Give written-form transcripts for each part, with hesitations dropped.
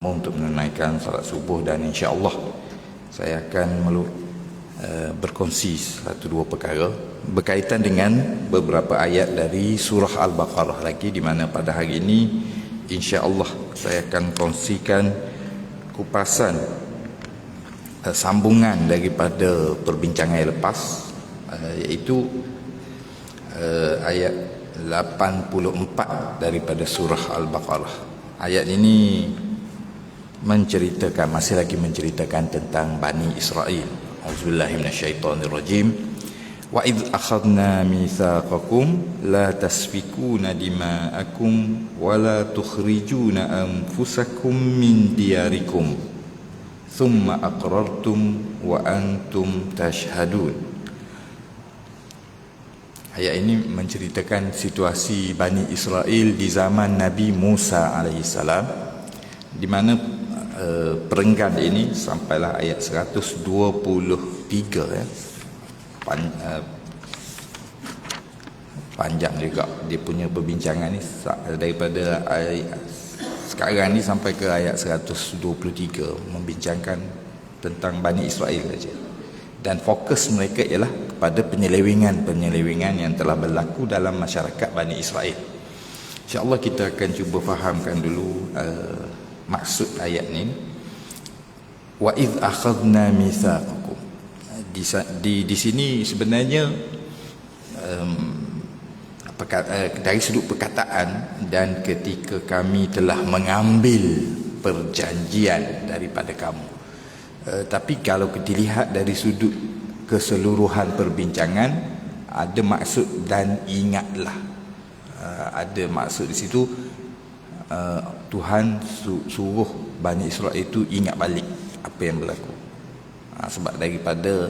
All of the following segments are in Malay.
untuk menunaikan salat subuh, dan insya-Allah saya akan berkongsi satu dua perkara berkaitan dengan beberapa ayat dari surah Al-Baqarah lagi, di mana pada hari ini insya-Allah saya akan kongsikan kupasan sambungan daripada perbincangan yang lepas, iaitu ayat 84 daripada surah Al-Baqarah. Ayat ini masih lagi menceritakan tentang Bani Israel. Auzubillahi minasyaitonirrajim. Wa idz akhadna mitsaqakum la tasfikuna dima'akum wa la tukhrijuna anfusakum min diyarikum thumma aqrartum wa antum tashhadun. Ayat ini menceritakan situasi Bani Israel di zaman Nabi Musa alaihissalam, di mana perenggan ini sampailah ayat 123 ya. Panjang juga dia punya perbincangan ni, daripada ayat sekarang ni sampai ke ayat 123 membincangkan tentang Bani Israel saja. Dan fokus mereka ialah kepada penyelewengan yang telah berlaku dalam masyarakat Bani Israel. InsyaAllah kita akan cuba fahamkan dulu maksud ayat ni. Wa idz akhadna mitsaqakum. Di sini sebenarnya dari sudut perkataan, dan ketika kami telah mengambil perjanjian daripada kamu. Tapi kalau kita lihat dari sudut keseluruhan perbincangan, ada maksud dan ingatlah. Ada maksud di situ, Tuhan suruh Bani Israel itu ingat balik apa yang berlaku. Sebab daripada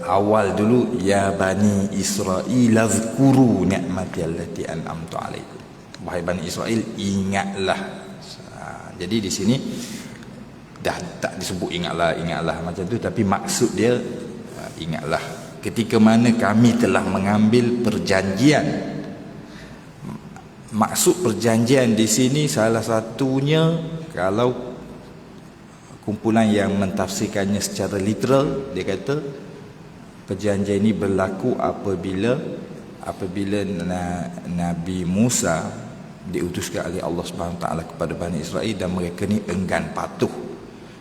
awal dulu, ya Bani Israel azkuru ni'mati allati an'amtu alaikum. Wahai Bani Israel, ingatlah. Jadi di sini dah tak disebut ingatlah macam tu, tapi maksud dia ingatlah ketika mana kami telah mengambil perjanjian. Maksud perjanjian di sini salah satunya, kalau kumpulan yang mentafsirkannya secara literal, dia kata perjanjian ini berlaku apabila Nabi Musa diutuskan oleh Allah Subhanahu Wa Taala kepada Bani Israel, dan mereka ni enggan patuh.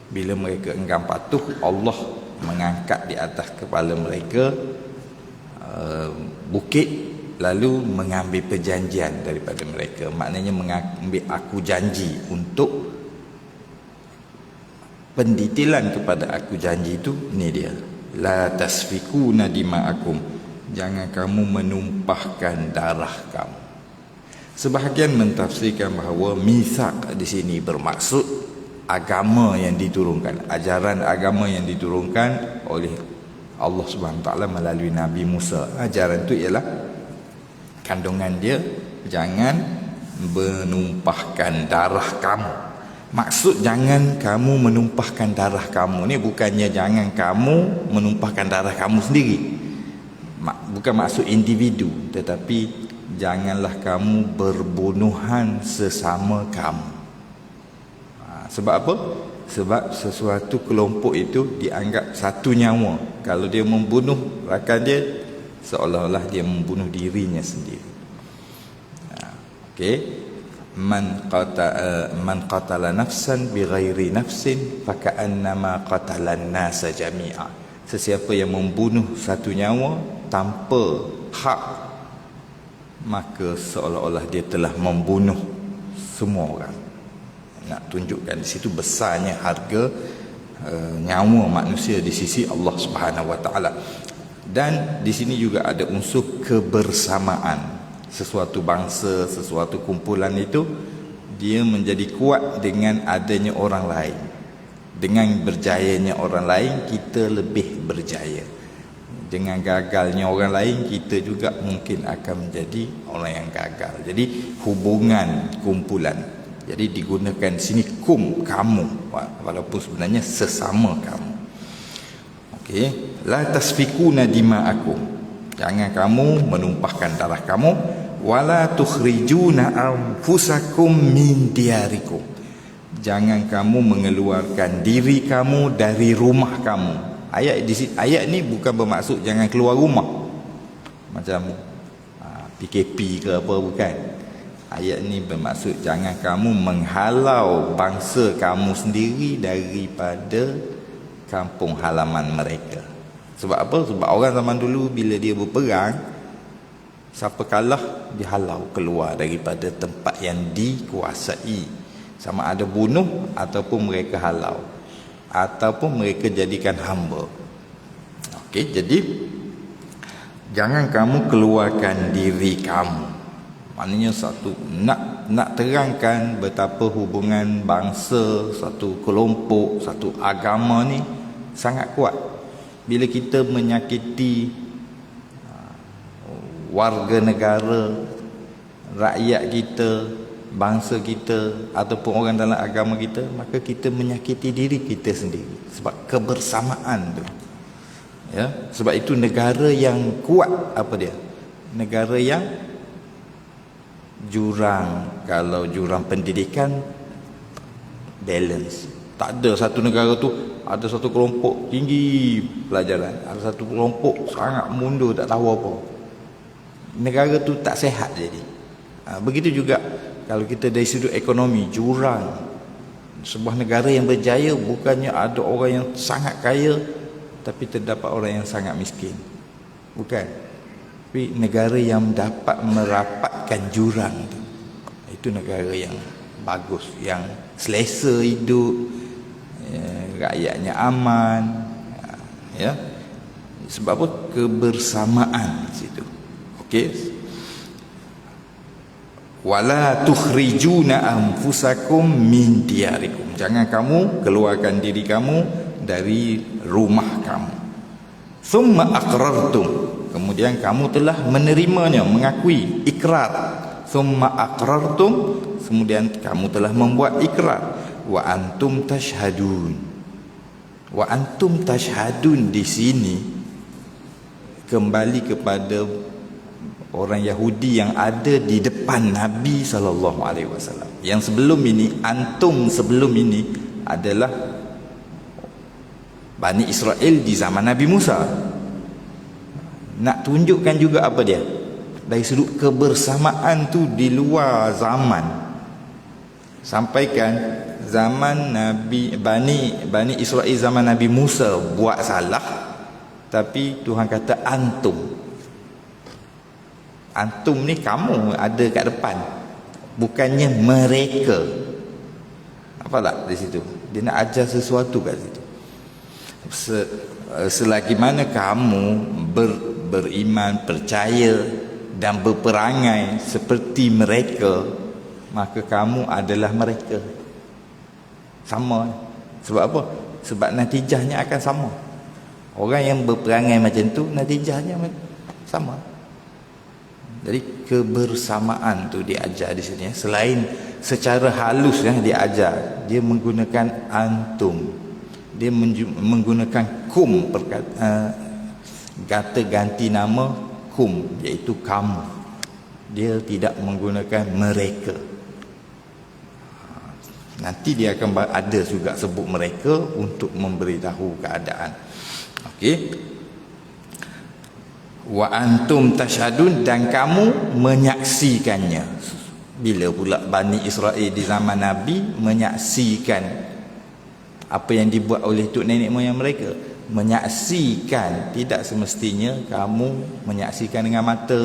Bila mereka enggan patuh, Allah mengangkat di atas kepala mereka bukit, lalu mengambil perjanjian daripada mereka. Maknanya mengambil aku janji untuk pendetailan kepada aku janji itu, ni dia. La tasfikuna dima'akum. Jangan kamu menumpahkan darah kamu. Sebahagian mentafsirkan bahawa mitsaq di sini bermaksud agama yang diturunkan, ajaran agama yang diturunkan oleh Allah Subhanahu Taala melalui Nabi Musa. Ajaran itu ialah, kandungan dia, jangan menumpahkan darah kamu. Maksud jangan kamu menumpahkan darah kamu ni bukannya jangan kamu menumpahkan darah kamu sendiri. Bukan maksud individu, tetapi janganlah kamu berbunuhan sesama kamu. Sebab apa? Sebab sesuatu kelompok itu dianggap satu nyawa. Kalau dia membunuh rakan dia, seolah-olah dia membunuh dirinya sendiri. Okey. Man qatala nafsan bighairi nafsin faka'annama qatalan nasa jami'a. Sesiapa yang membunuh satu nyawa tanpa hak, maka seolah-olah dia telah membunuh semua orang. Nak tunjukkan di situ besarnya harga nyawa manusia di sisi Allah Subhanahu Wa Taala. Dan di sini juga ada unsur kebersamaan. Sesuatu bangsa, sesuatu kumpulan itu, dia menjadi kuat dengan adanya orang lain. Dengan berjayanya orang lain, kita lebih berjaya. Dengan gagalnya orang lain, kita juga mungkin akan menjadi orang yang gagal. Jadi hubungan kumpulan. Jadi digunakan sini kamu, walaupun sebenarnya sesama kamu. Okey, la tasfikuna dima'akum. Jangan kamu menumpahkan darah kamu. Wala tukhrijuna anfusakum min diyarikum. jangan kamu mengeluarkan diri kamu dari rumah kamu. Ayat ni bukan bermaksud jangan keluar rumah macam PKP ke apa, bukan. Ayat ni bermaksud jangan kamu menghalau bangsa kamu sendiri daripada kampung halaman mereka. Sebab apa? Sebab orang zaman dulu bila dia berperang, siapa kalah dihalau keluar daripada tempat yang dikuasai, sama ada bunuh ataupun mereka halau ataupun mereka jadikan hamba. Okey, jadi jangan kamu keluarkan diri kamu. Maknanya satu nak terangkan betapa hubungan bangsa, satu kelompok, satu agama ni sangat kuat. Bila kita menyakiti warga negara, rakyat kita, bangsa kita ataupun orang dalam agama kita, maka kita menyakiti diri kita sendiri. Sebab kebersamaan tu, ya, sebab itu negara yang kuat apa dia? Negara yang jurang, kalau jurang pendidikan balance. Tak ada satu negara tu ada satu kelompok tinggi pelajaran, ada satu kelompok sangat mundur tak tahu apa. Negara tu tak sihat jadi. Begitu juga kalau kita dari sudut ekonomi, jurang. Sebuah negara yang berjaya bukannya ada orang yang sangat kaya tapi terdapat orang yang sangat miskin. Bukan. Tapi negara yang dapat merapatkan jurang tu, itu negara yang bagus, yang selesa hidup, rakyatnya aman, ya. Sebab apa? Kebersamaan situ. Okey. Wala tukhrijuna anfusakum min diyarikum. Jangan kamu keluarkan diri kamu dari rumah kamu. Thumma aqrartum. Kemudian kamu telah menerimanya, mengakui, ikrar. Thumma aqrartum. Kemudian kamu telah membuat ikrar. Wa antum tashhadun. Wa antum tashhadun di sini kembali kepada orang Yahudi yang ada di depan Nabi SAW. Yang sebelum ini, antum sebelum ini adalah Bani Israel di zaman Nabi Musa. Nak tunjukkan juga apa dia? Dari sudut kebersamaan tu di luar zaman. Sampaikan zaman Bani Israel zaman Nabi Musa buat salah, tapi Tuhan kata antum. Antum ni kamu ada kat depan, bukannya mereka. Apa tak di situ? Dia nak ajar sesuatu kat situ. Selagi mana kamu beriman, percaya dan berperangai seperti mereka, maka kamu adalah mereka. Sama. Sebab apa? Sebab natijahnya akan sama. Orang yang berperangai macam tu, natijahnya sama. Jadi kebersamaan tu diajar di sini. Selain secara halus diajar, dia menggunakan antum. Dia menggunakan kum, kata ganti nama kum, iaitu kamu. Dia tidak menggunakan mereka. Nanti dia akan ada juga sebut mereka untuk memberitahu keadaan. Okey. Wa antum tashhadun, dan kamu menyaksikannya. Bila pula Bani Israel di zaman Nabi menyaksikan apa yang dibuat oleh tok nenek moyang mereka? Menyaksikan. Tidak semestinya kamu menyaksikan dengan mata,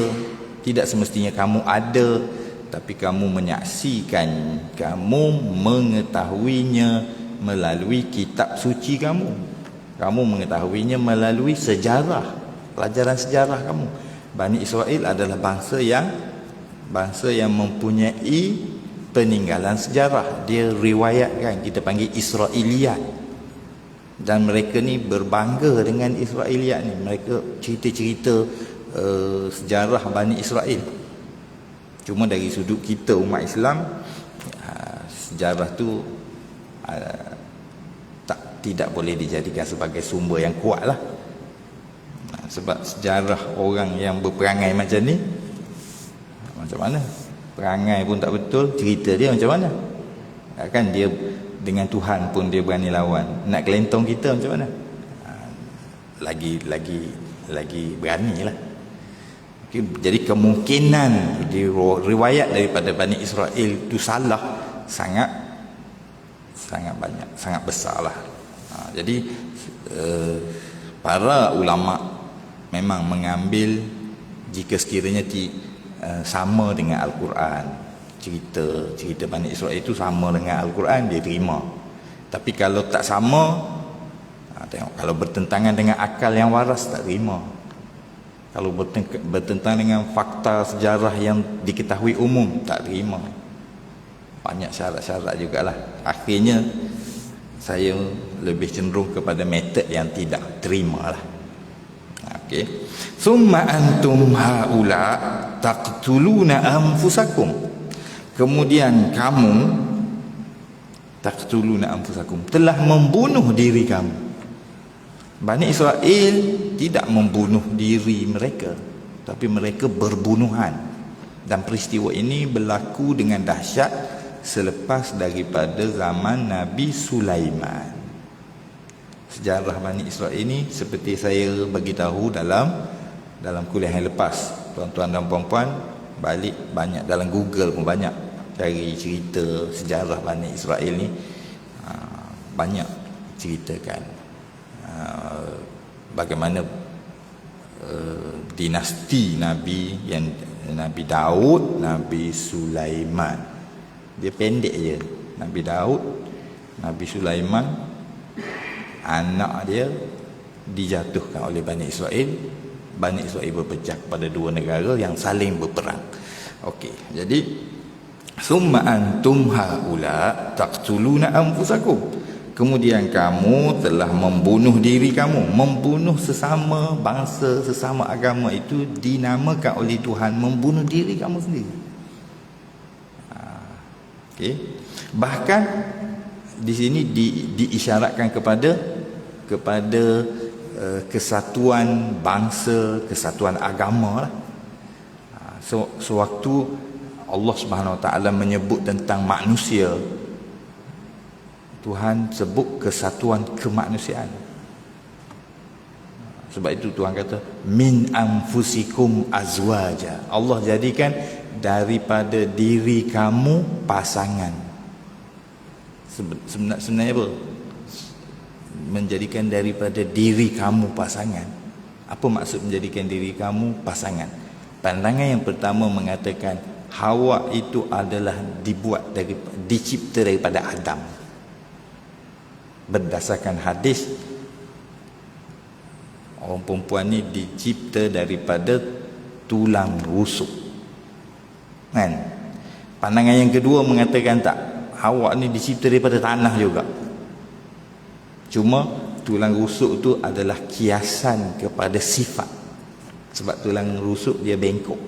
tidak semestinya kamu ada, tapi kamu menyaksikan, kamu mengetahuinya melalui kitab suci kamu. Kamu mengetahuinya melalui sejarah, pelajaran sejarah kamu. Bani Israel adalah bangsa yang mempunyai peninggalan sejarah. Dia riwayatkan, kita panggil Israiliyat. Dan mereka ni berbangga dengan Israiliyat ni. Mereka cerita-cerita sejarah Bani Israel. Cuma dari sudut kita umat Islam, sejarah tu tidak boleh dijadikan sebagai sumber yang kuat lah. Sebab sejarah orang yang berperangai macam ni, macam mana? Perangai pun tak betul, cerita dia macam mana? Kan dia dengan Tuhan pun dia berani lawan. Nak kelentong kita macam mana? Lagi beranilah. Okay, jadi kemungkinan riwayat daripada Bani Israel itu salah sangat banyak, sangat besarlah. Jadi para ulama memang mengambil jika sekiranya sama dengan Al-Quran, cerita Bani Israel itu sama dengan Al-Quran, dia terima. Tapi kalau tak sama, tengok, kalau bertentangan dengan akal yang waras, tak terima. Kalau bertentangan dengan fakta sejarah yang diketahui umum, tak terima. Banyak syarat-syarat jugalah. Akhirnya saya lebih cenderung kepada metod yang tidak terima lah. Okey. Summa antum haula taqtuluna anfusakum. Kemudian kamu taqtuluna anfusakum, telah membunuh diri kamu. Bani Israel tidak membunuh diri mereka, tapi mereka berbunuhan. Dan peristiwa ini berlaku dengan dahsyat selepas daripada zaman Nabi Sulaiman. Sejarah Bani Israel ini seperti saya bagi tahu dalam kuliah yang lepas. Tuan-tuan dan puan-puan balik banyak dalam Google pun banyak cari cerita sejarah Bani Israel ni, banyak ceritakan bagaimana dinasti Nabi yang Nabi Daud, Nabi Sulaiman. Dia pendek je. Nabi Daud, Nabi Sulaiman, anak dia dijatuhkan oleh Bani Israel. Bani Israel berpecah pada dua negara yang saling berperang. Okey, jadi summa antum haula taqtuluna anfusakum. Kemudian kamu telah membunuh diri kamu. Membunuh sesama bangsa, sesama agama itu dinamakan oleh Tuhan membunuh diri kamu sendiri. Okay. Bahkan di sini diisyaratkan kepada kesatuan bangsa, kesatuan agama lah. Sewaktu Allah Subhanahu Wa Taala menyebut tentang manusia, Tuhan sebut kesatuan kemanusiaan. Sebab itu Tuhan kata min anfusikum azwaja. Allah jadikan daripada diri kamu pasangan. Sebenarnya apa? Menjadikan daripada diri kamu pasangan. Apa maksud menjadikan diri kamu pasangan? Pandangan yang pertama mengatakan Hawa itu adalah dicipta daripada Adam. Berdasarkan hadis, orang perempuan ni dicipta daripada tulang rusuk. Kan? Pandangan yang kedua mengatakan tak, Hawa ni dicipta daripada tanah juga. Cuma tulang rusuk tu adalah kiasan kepada sifat. Sebab tulang rusuk dia bengkok.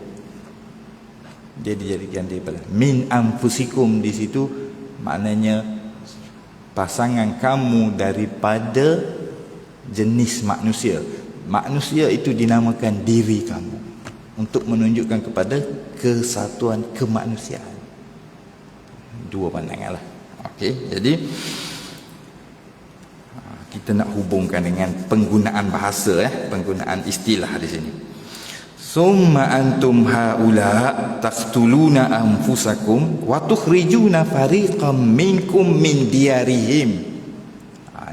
Dia dijadikan daripada min anfusikum, di situ maknanya pasangan kamu daripada jenis manusia. Manusia itu dinamakan diri kamu untuk menunjukkan kepada kesatuan kemanusiaan. Dua pandangan lah. Okey, jadi kita nak hubungkan dengan penggunaan bahasa, penggunaan istilah di sini. Summa antum haula taqtuluna anfusakum wa tukhrijuna fariqam minkum min diyarihim.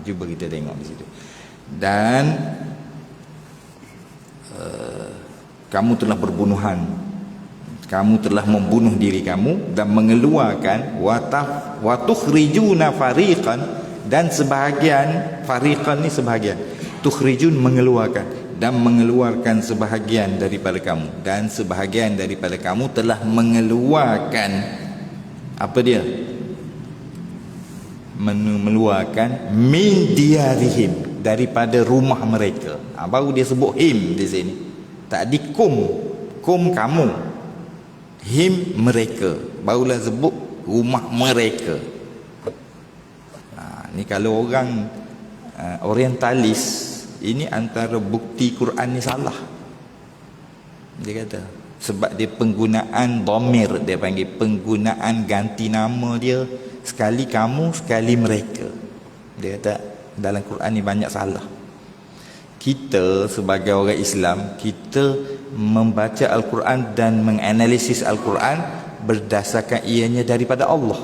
Cuba kita tengok di situ. Dan kamu telah berbunuhan, kamu telah membunuh diri kamu dan mengeluarkan wa tukhrijuna fariqan, dan sebahagian, fariqan ni sebahagian, tukhrijun mengeluarkan, dan mengeluarkan sebahagian daripada kamu, dan sebahagian daripada kamu telah mengeluarkan apa dia? Mengeluarkan min diyarihim, daripada rumah mereka. Baru dia sebut him di sini. Tak di kum kamu, him mereka. Barulah sebut rumah mereka. Ni kalau orang orientalis, ini antara bukti Quran ni salah. Dia kata Sebab dia penggunaan dhamir, dia panggil penggunaan ganti nama dia, sekali kamu sekali mereka. Dia kata dalam Quran ni banyak salah. Kita sebagai orang Islam, kita membaca Al-Quran dan menganalisis Al-Quran berdasarkan ianya daripada Allah.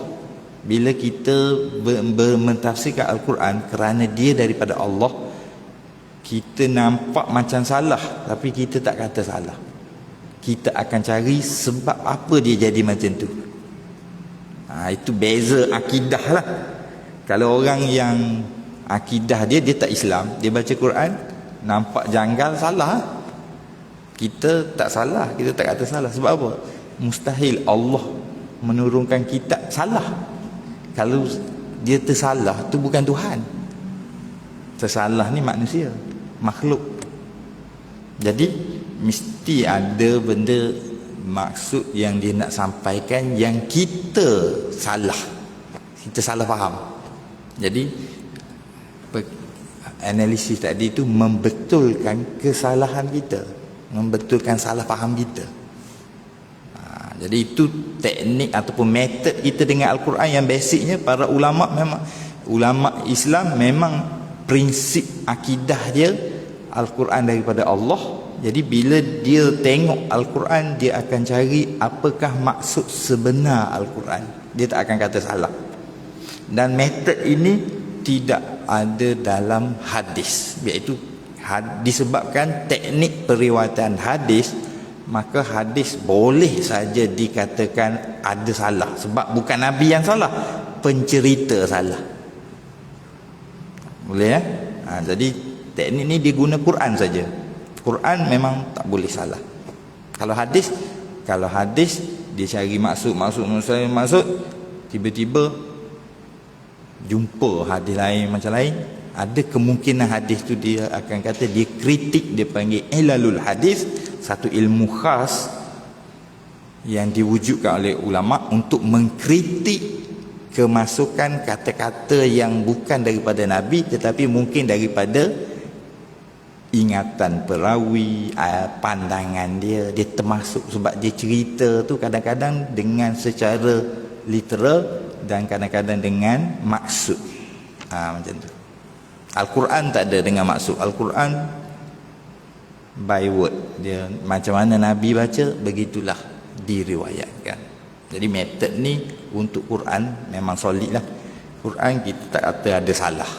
Bila kita mentafsirkan Al-Quran kerana dia daripada Allah, kita nampak macam salah, tapi kita tak kata salah. Kita akan cari sebab apa dia jadi macam tu. Itu beza akidah lah. Kalau orang yang akidah dia tak Islam, dia baca Quran nampak janggal, salah. Kita tak salah, kita tak kata salah. Sebab apa? Mustahil Allah menurunkan kitab salah. Kalau dia tersalah, tu bukan Tuhan. Tersalah ni manusia, makhluk. Jadi mesti ada benda maksud yang dia nak sampaikan yang kita salah, kita salah faham. Jadi analisis tadi itu membetulkan kesalahan kita, membetulkan salah faham kita. Jadi itu teknik ataupun metod kita dengan Al-Quran yang basicnya para ulama, memang ulama Islam memang prinsip akidah dia Al-Quran daripada Allah. Jadi bila dia tengok Al-Quran, dia akan cari apakah maksud sebenar Al-Quran. Dia tak akan kata salah. Dan metod ini tidak ada dalam hadis, iaitu disebabkan teknik periwayatan hadis, maka hadis boleh saja dikatakan ada salah. Sebab bukan Nabi yang salah, pencerita salah. Boleh ya? Jadi teknik ni dia guna Quran saja. Quran memang tak boleh salah. Kalau hadis dia cari maksud, tiba-tiba jumpa hadis lain macam lain, ada kemungkinan hadis tu dia akan kata dia kritik, dia panggil ilalul hadis, satu ilmu khas yang diwujudkan oleh ulama untuk mengkritik kemasukan kata-kata yang bukan daripada Nabi tetapi mungkin daripada ingatan perawi, pandangan dia termasuk. Sebab dia cerita tu kadang-kadang dengan secara literal dan kadang-kadang dengan maksud. Macam tu. Al-Quran tak ada dengan maksud. Al-Quran by word, dia macam mana Nabi baca, begitulah diriwayatkan. Jadi metod ni untuk Quran memang solid lah. Quran kita tak kata ada salah.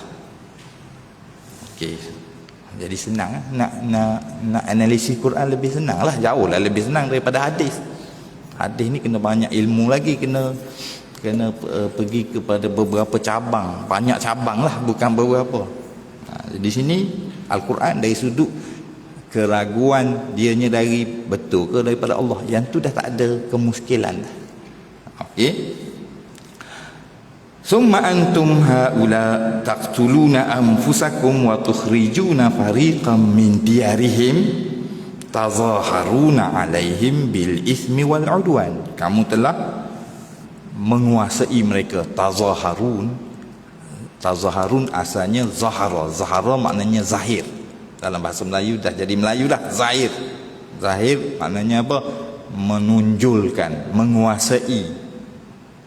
Okey. Jadi senang lah. Nak analisis Quran lebih senang lah, jauh lah lebih senang daripada hadis. Hadis ni kena banyak ilmu lagi, kena pergi kepada beberapa cabang, banyak cabang lah, bukan beberapa. Di sini Al-Quran dari sudut keraguan dianya dari betul ke daripada Allah, yang tu dah tak ada kemuskilan. Okey. Summa antum haula taqtuluna anfusakum wa tukhrijuna fariqan min diyarihim tazaharuna alaihim bil ithmi wal udwan. Kamu telah menguasai mereka. Tazaharun asalnya zahara maknanya zahir. Dalam bahasa Melayu dah jadi Melayu dah, zahir maknanya apa? Menunjulkan, menguasai.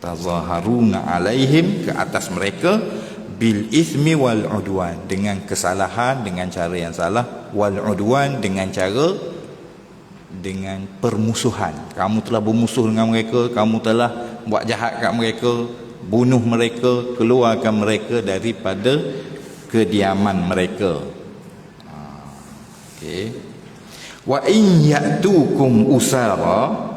Tazaharuna alaihim, ke atas mereka, bil ithmi wal udwan, dengan kesalahan, dengan cara yang salah, wal udwan, dengan permusuhan. Kamu telah bermusuh dengan mereka, kamu telah buat jahat kat mereka, bunuh mereka, keluarkan mereka daripada kediaman mereka. Okey. Wa in ya'tukum usara,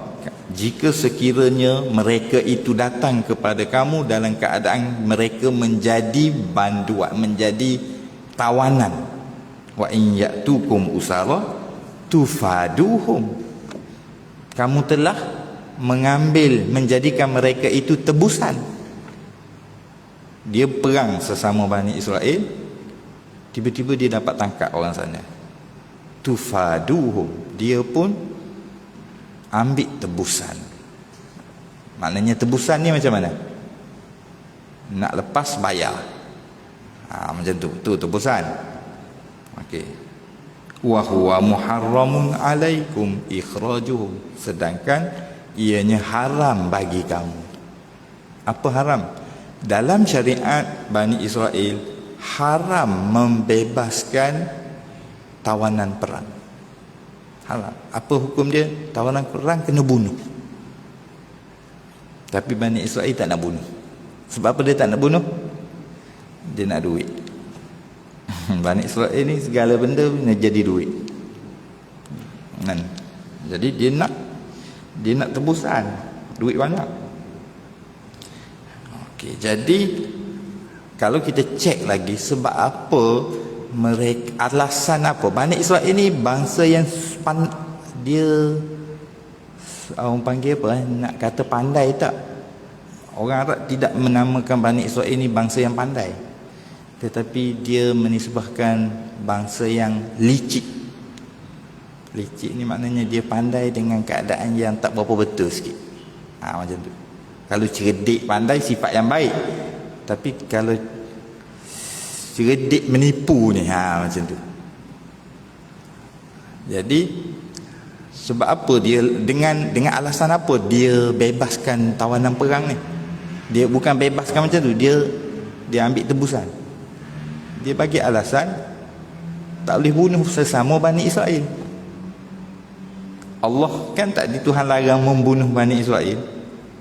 jika sekiranya mereka itu datang kepada kamu dalam keadaan mereka menjadi banduan, menjadi tawanan. Wa in ya'tukum usara tufaduhum, kamu telah menjadikan mereka itu tebusan. Dia perang sesama Bani Israel, tiba-tiba dia dapat tangkap orang sana. Tufaduhum, dia pun ambil tebusan. Maknanya tebusan ni macam mana? Nak lepas bayar. Macam tu tebusan. Okey. wa huwa muharramun alaikum ikhrajuhum, sedangkan ianya haram bagi kamu. Apa haram? Dalam syariat Bani Israel haram membebaskan tawanan perang. Haram. Apa hukum dia? Tawanan perang kena bunuh. Tapi Bani Israel tak nak bunuh. Sebab apa dia tak nak bunuh? Dia nak duit. Bani Israel ni segala benda nak jadi duit. Kan? Jadi dia nak tebusan, duit banyak. Okey, jadi kalau kita cek lagi sebab apa mereka, alasan apa? Bani Israel ni bangsa yang dia orang panggil apa? Nak kata pandai tak? Orang Arab tidak menamakan Bani Israel ni bangsa yang pandai, tetapi dia menisbahkan bangsa yang licik. Licik ni maknanya dia pandai dengan keadaan yang tak berapa betul sikit. Macam tu. Kalau cerdik pandai sifat yang baik, tapi kalau cerdik menipu ni macam tu. Jadi sebab apa dia dengan alasan apa dia bebaskan tawanan perang ni? Dia bukan bebaskan macam tu, dia ambil tebusan. Dia bagi alasan tak boleh bunuh sesama Bani Israel. Allah kan tak di Tuhan larang membunuh Bani Israel.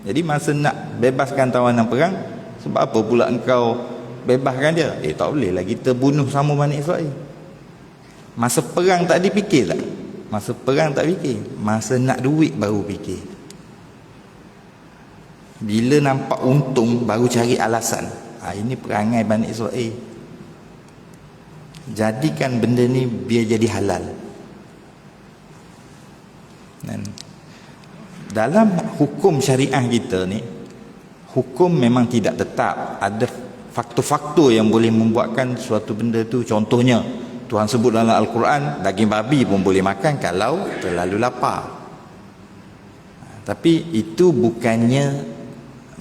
Jadi masa nak bebaskan tawanan perang, sebab apa pula engkau bebaskan dia? Tak boleh lah kita bunuh sama Bani Israel. Masa perang tak dipikir tak? Masa perang tak fikir. Masa nak duit baru fikir. Bila nampak untung baru cari alasan. Ini perangai Bani Israel. Jadikan benda ni biar jadi halal. Dan dalam hukum syariah kita ni, hukum memang tidak tetap. Ada faktor-faktor yang boleh membuatkan suatu benda tu. Contohnya Tuhan sebut dalam Al-Quran, daging babi pun boleh makan kalau terlalu lapar. Tapi itu bukannya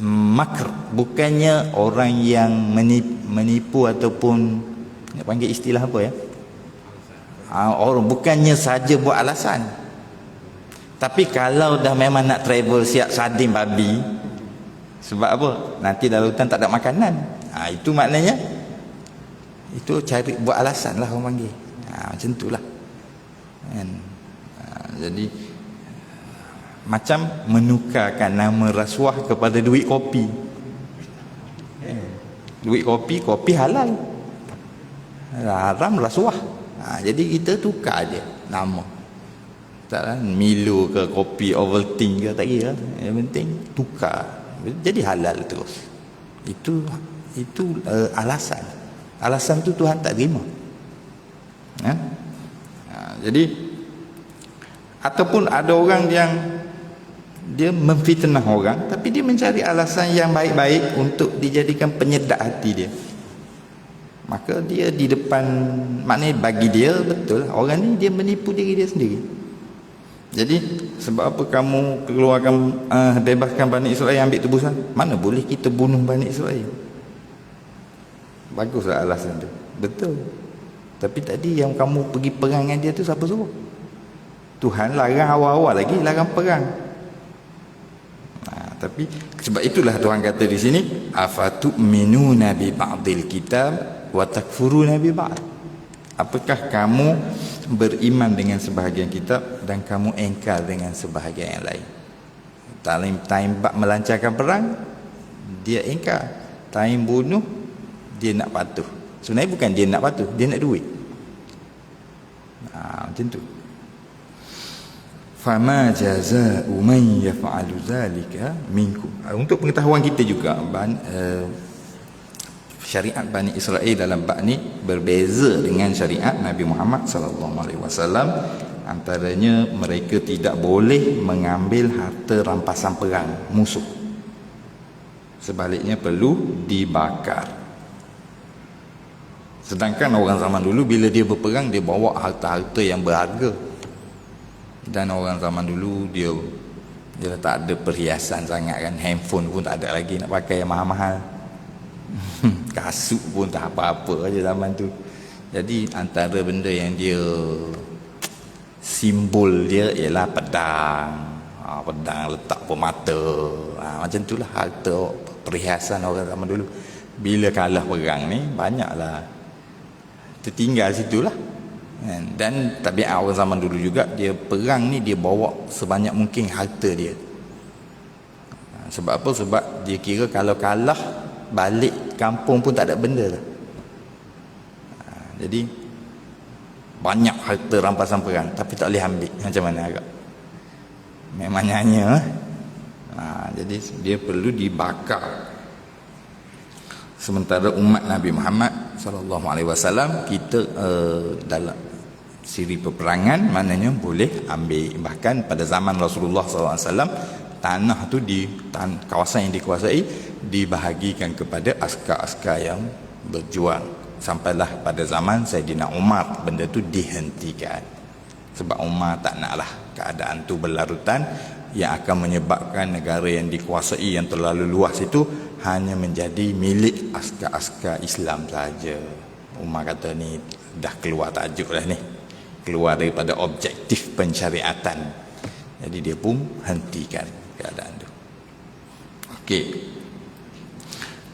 makr, bukannya orang yang menipu ataupun nak panggil istilah apa ya? Orang bukannya saja buat alasan. Tapi kalau dah memang nak travel siap sardin babi, sebab apa? Nanti dalam hutan tak ada makanan. Itu maknanya itu cari buat alasan lah orang panggil. Macam itulah. Kan? Jadi macam menukarkan nama rasuah kepada duit kopi. Duit kopi halal. Haram rasuah. Jadi kita tukar je nama. Taklah Milo ke kopi Ovaltine ke tak kira. Yang penting tukar. Jadi halal terus. Itu alasan. Alasan tu Tuhan tak terima. Jadi ataupun ada orang yang dia memfitnah orang, tapi dia mencari alasan yang baik-baik untuk dijadikan penyedak hati dia. Maka dia di depan, maknanya bagi dia betul orang ni dia menipu diri dia sendiri. Jadi sebab apa kamu keluarkan bebaskan Bani Israel, ambil tebusan? Mana boleh kita bunuh Bani Israel? Baguslah alasan tu. Betul. Tapi tadi yang kamu pergi perang dengan dia tu siapa suruh? Tuhan larang awal-awal lagi, larang perang. Tapi sebab itulah Tuhan kata di sini, afatu'minuna bi ba'dil kitab wa takfuruna bi ba'd. Apakah kamu beriman dengan sebahagian kitab dan kamu engkar dengan sebahagian yang lain? Time melancarkan perang, dia engkar. Time bunuh, dia nak patuh. Sebenarnya bukan dia nak patuh, dia nak duit. Macam tu. Fama jazaa'u man yaf'alu zalika minkum. Untuk pengetahuan kita juga, syariat Bani Israel dalam bab ni berbeza dengan syariat Nabi Muhammad sallallahu alaihi wasallam. Antaranya mereka tidak boleh mengambil harta rampasan perang musuh. Sebaliknya perlu dibakar. Sedangkan orang zaman dulu bila dia berperang, dia bawa harta-harta yang berharga. Dan orang zaman dulu dia tak ada perhiasan sangat kan, handphone pun tak ada lagi nak pakai yang mahal-mahal. Kasut pun tak apa-apa aja zaman tu. Jadi antara benda yang dia simbol dia ialah pedang. Pedang letak permata. Macam itulah harta perhiasan orang zaman dulu. Bila kalah perang ni, banyaklah tertinggal situlah. Dan tabiat orang zaman dulu juga, dia perang ni dia bawa sebanyak mungkin harta dia. Sebab apa? Sebab dia kira kalau kalah, balik kampung pun tak ada benda lah. Jadi banyak harta rampasan perang, tapi tak boleh ambil. Macam mana agak? Memang nyanya. Jadi dia perlu dibakar. Sementara umat Nabi Muhammad sallallahu alaihi wasallam, kita dalam siri peperangan maknanya boleh ambil. Bahkan pada zaman Rasulullah sallallahu alaihi wasallam, tanah tu kawasan yang dikuasai dibahagikan kepada askar-askar yang berjuang. Sampailah pada zaman Saidina Umar, benda tu dihentikan. Sebab Umar tak naklah keadaan tu berlarutan yang akan menyebabkan negara yang dikuasai yang terlalu luas itu hanya menjadi milik askar-askar Islam saja. Umar kata ni dah keluar tajuk dah ni, keluar daripada objektif pensyariatan. Jadi dia pun hentikan keadaan tu. Okey.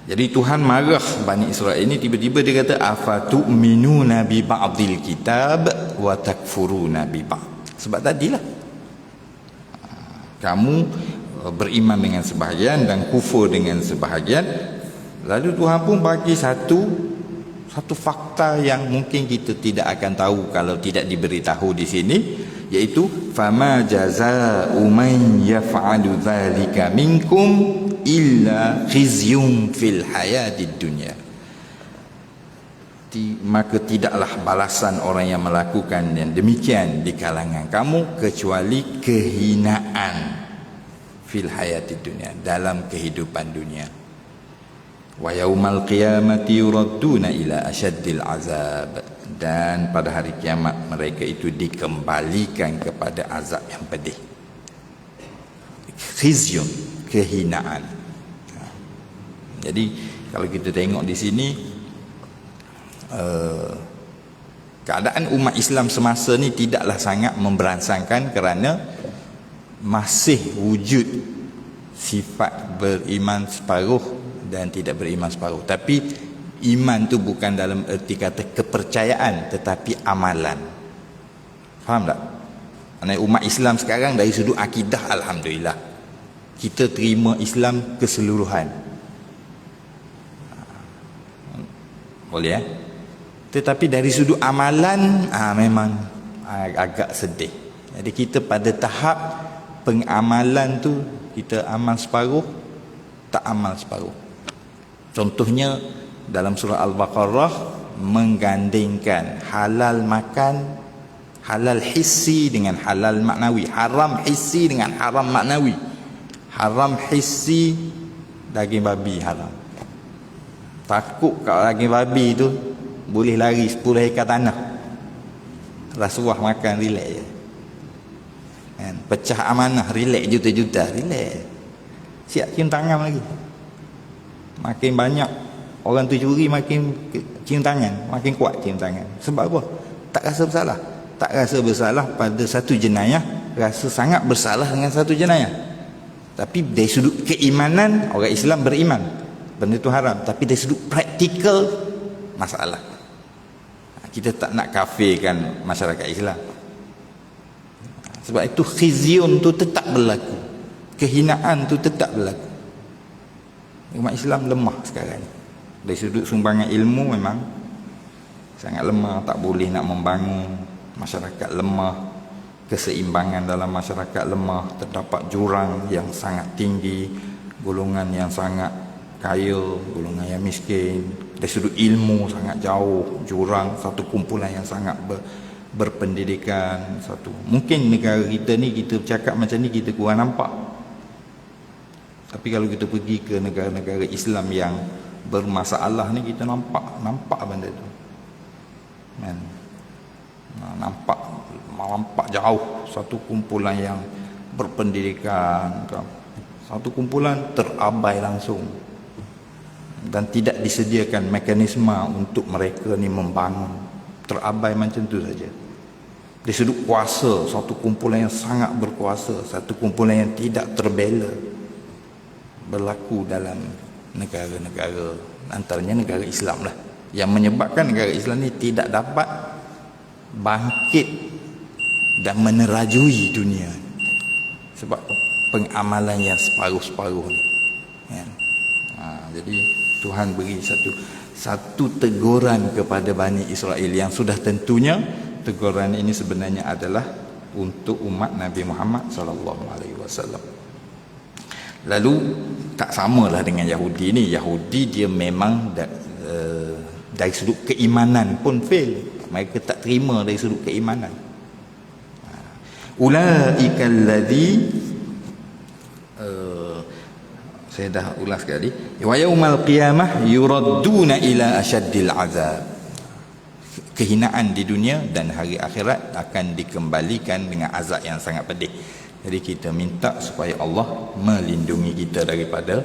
Jadi Tuhan marah Bani Israel ini, tiba-tiba dia kata afatu'minuna bi ba'dil kitab wa takfuruna bi ba'd. Sebab tadilah kamu beriman dengan sebahagian dan kufur dengan sebahagian. Lalu Tuhan pun bagi satu fakta yang mungkin kita tidak akan tahu kalau tidak diberitahu di sini, iaitu fama jazaa'u man yaf'alu dzalika minkum illa khizyun fil hayatid dunya. Maka tidaklah balasan orang yang melakukan yang demikian di kalangan kamu kecuali kehinaan fil hayatid dunya, dalam kehidupan dunia. Wa yaumal qiyamati yuradduna ila asyaddil azab, dan pada hari kiamat mereka itu dikembalikan kepada azab yang pedih. Khizyun, kehinaan. Jadi kalau kita tengok di sini, keadaan umat Islam semasa ni tidaklah sangat memberansangkan, kerana masih wujud sifat beriman separuh dan tidak beriman separuh. Tapi iman tu bukan dalam erti kata kepercayaan, tetapi amalan. Faham tak? Umat Islam sekarang dari sudut akidah, alhamdulillah, kita terima Islam keseluruhan. Boleh tetapi dari sudut amalan memang agak sedih. Jadi kita pada tahap pengamalan tu, kita amal separuh, tak amal separuh. Contohnya dalam surah Al-Baqarah menggandingkan halal makan, halal hissi dengan halal maknawi, haram hissi dengan haram maknawi. Haram hissi, daging babi haram. Takut kalau daging babi tu boleh lari 10 hektar tanah, rasuah makan relax je kan? Pecah amanah relax, juta-juta relax, siap cium tangan lagi. Makin banyak orang tu curi, makin cium tangan, makin kuat cium tangan. Sebab apa? Tak rasa bersalah. Tak rasa bersalah pada satu jenayah, rasa sangat bersalah dengan satu jenayah. Tapi dari sudut keimanan, orang Islam beriman benda tu haram, tapi dari sudut praktikal masalah. Kita tak nak kafirkan masyarakat Islam. Sebab itu khizyun tu tetap berlaku, kehinaan tu tetap berlaku. Umat Islam lemah sekarang. Dari sudut sumbangan ilmu memang sangat lemah, tak boleh nak membangun. Masyarakat lemah, keseimbangan dalam masyarakat lemah, terdapat jurang yang sangat tinggi, golongan yang sangat kaya, golongan yang miskin. Dari sudut ilmu sangat jauh jurang, satu kumpulan yang sangat berpendidikan. Mungkin negara kita ni, kita bercakap macam ni kita kurang nampak. Tapi kalau kita pergi ke negara-negara Islam yang bermasalah ni, kita nampak benda tu. Nampak jauh satu kumpulan yang berpendidikan, satu kumpulan terabai langsung, dan tidak disediakan mekanisme untuk mereka ni membangun. Terabai macam tu saja. Dari sudut kuasa, satu kumpulan yang sangat berkuasa, satu kumpulan yang tidak terbela, berlaku dalam negara-negara, antaranya negara Islam lah, yang menyebabkan negara Islam ni tidak dapat bangkit dan menerajui dunia sebab pengamalan yang separuh-separuh ni, kan? Jadi Tuhan beri satu teguran kepada Bani Israel yang sudah tentunya teguran ini sebenarnya adalah untuk umat Nabi Muhammad SAW. Lalu tak samalah dengan Yahudi ni. Yahudi dia memang dari sudut keimanan pun fail. Mereka tak terima dari sudut keimanan. Ulaikal ladzi, saya dah ulas sekali, wa yaumal qiyamah yuradduna ila asyaddil azab. Kehinaan di dunia dan hari akhirat akan dikembalikan dengan azab yang sangat pedih. Jadi kita minta supaya Allah melindungi kita daripada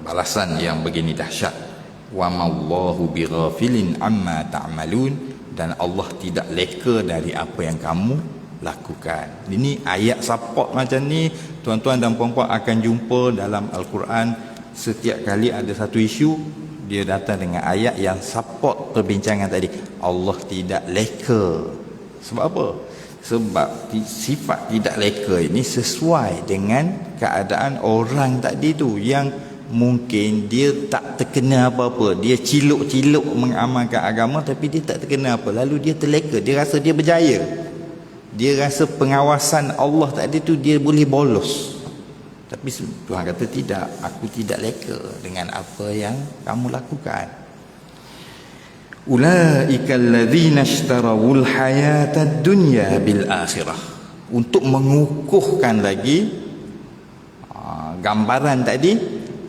balasan yang begini dahsyat. Wa mallahu bighafilin amma ta'malun, dan Allah tidak leka dari apa yang kamu lakukan. Ini ayat support macam ni tuan-tuan dan puan-puan akan jumpa dalam Al-Quran. Setiap kali ada satu isu, dia datang dengan ayat yang support perbincangan tadi. Allah tidak leka. Sebab apa? Sebab sifat tidak leka ini sesuai dengan keadaan orang tadi tu, yang mungkin dia tak terkena apa-apa. Dia ciluk-ciluk mengamalkan agama tapi dia tak terkena apa. Lalu dia terleka, dia rasa dia berjaya. Dia rasa pengawasan Allah tadi tu dia boleh bolos. Tapi Tuhan kata tidak, aku tidak leka dengan apa yang kamu lakukan. Ulaikal ladzina ishtarawul hayatad dunya bil akhirah. Untuk mengukuhkan lagi gambaran tadi,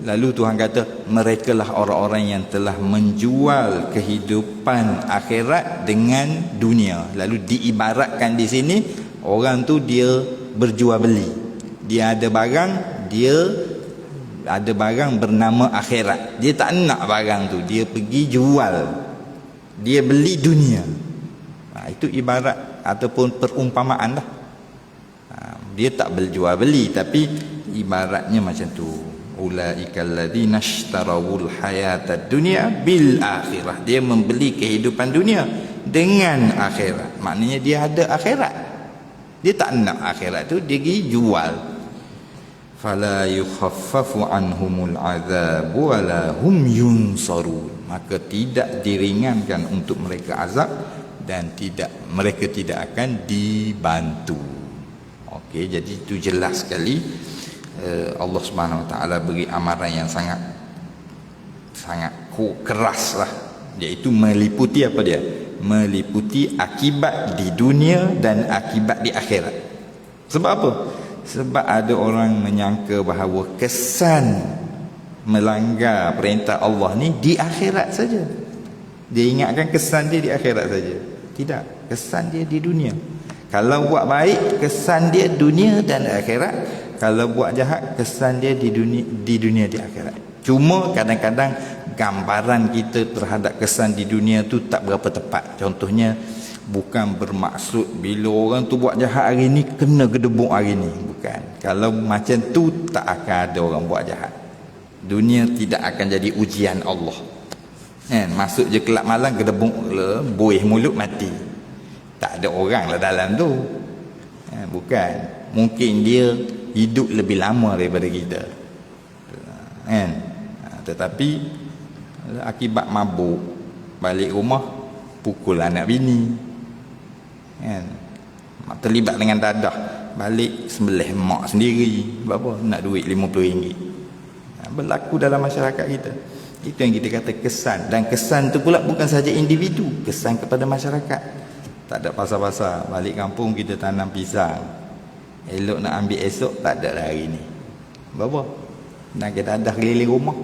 lalu Tuhan kata merekalah orang-orang yang telah menjual kehidupan akhirat dengan dunia. Lalu diibaratkan di sini, orang tu dia berjual beli. Dia ada barang bernama akhirat. Dia tak nak barang tu, dia pergi jual. Dia beli dunia. Itu ibarat ataupun perumpamaan lah. Dia tak berjual beli, tapi ibaratnya macam tu. Ulaikal ladzina ishtarawul hayatad dunya bil akhirah. Dia membeli kehidupan dunia dengan akhirat. Maknanya dia ada akhirat. Dia tak nak akhirat tu, dia pergi jual. Fala yukhaffafu anhumul azab wala hum yunsarun. Maka tidak diringankan untuk mereka azab dan mereka tidak akan dibantu. Okey, jadi itu jelas sekali. Allah Subhanahu Wa Taala beri amaran yang sangat keras lah, iaitu meliputi apa dia? Meliputi akibat di dunia dan akibat di akhirat. Sebab apa? Sebab ada orang menyangka bahawa kesan melanggar perintah Allah ni di akhirat saja. Dia ingatkan kesan dia di akhirat saja. Tidak, kesan dia di dunia. Kalau buat baik, kesan dia dunia dan akhirat. Kalau buat jahat, kesan dia di dunia di akhirat. Cuma kadang-kadang gambaran kita terhadap kesan di dunia tu tak berapa tepat. Contohnya, bukan bermaksud bila orang tu buat jahat hari ni kena gedebuk hari ni. Bukan. Kalau macam tu tak akan ada orang buat jahat. Dunia tidak akan jadi ujian Allah. Masuk je kelab malam, gedebuk le, buih mulut, mati. Tak ada orang lah dalam tu. Bukan. Mungkin dia hidup lebih lama daripada kita. Tetapi akibat mabuk, balik rumah pukul anak bini, terlibat dengan dadah, balik sembelih mak sendiri. Berapa? Nak duit RM50. Berlaku dalam masyarakat kita. Itu yang kita kata kesan. Dan kesan tu pula bukan saja individu, kesan kepada masyarakat. Tak ada pasal-pasal. Balik kampung kita tanam pisang, elok nak ambil esok, tak ada dah hari ni. Berapa? Dan kita ada keliling rumah.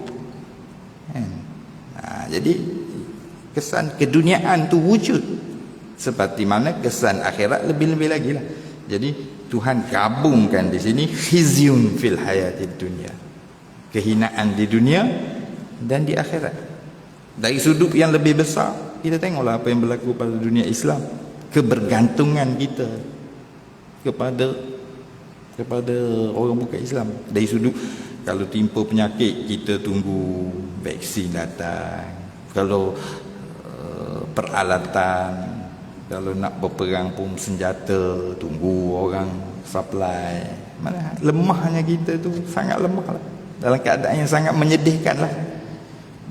Jadi kesan keduniaan tu wujud. Seperti mana kesan akhirat lebih-lebih lagi lah. Jadi Tuhan gabungkan di sini khizyun fil hayatid dunya. Kehinaan di dunia dan di akhirat. Dari sudut yang lebih besar, kita tengoklah apa yang berlaku pada dunia Islam. Kebergantungan kita kepada orang bukan Islam. Dari sudut kalau timpa penyakit, kita tunggu vaksin datang. Kalau peralatan, kalau nak berperang pun senjata, tunggu orang supply. Mana lemahnya kita tu, sangat lemah lah. Dalam keadaan yang sangat menyedihkan lah.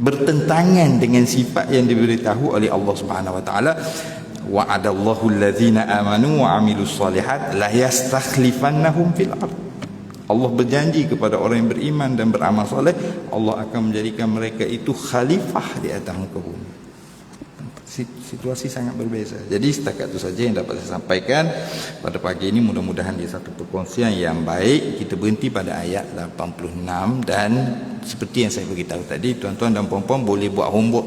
Bertentangan dengan sifat yang diberitahu oleh Allah Subhanahu Wa Taala. Wa'adallahu allazina amanu wa amilus solihat la yastakhlifannahum fil ard. Allah berjanji kepada orang yang beriman dan beramal soleh, Allah akan menjadikan mereka itu khalifah di atas muka bumi. Situasi sangat berbeza. Jadi setakat itu saja yang dapat saya sampaikan pada pagi ini. Mudah-mudahan dia satu perkongsian yang baik. Kita berhenti pada ayat 86, dan seperti yang saya beritahu tadi, tuan-tuan dan puan-puan boleh buat homework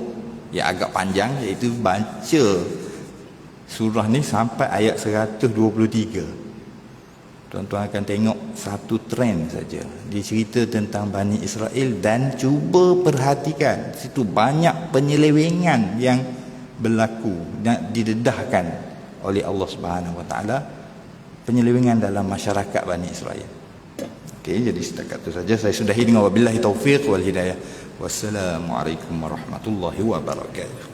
yang agak panjang, iaitu baca surah ni sampai ayat 123. Tuan-tuan akan tengok satu trend saja. Dia cerita tentang Bani Israel, dan cuba perhatikan situ banyak penyelewengan yang berlaku dan didedahkan oleh Allah Subhanahu Wa Taala, penyelewengan dalam masyarakat Bani Israel. Okey, jadi setakat itu saja saya sudahi dengan wabillahi taufiq wal hidayah. Wassalamualaikum warahmatullahi wabarakatuh.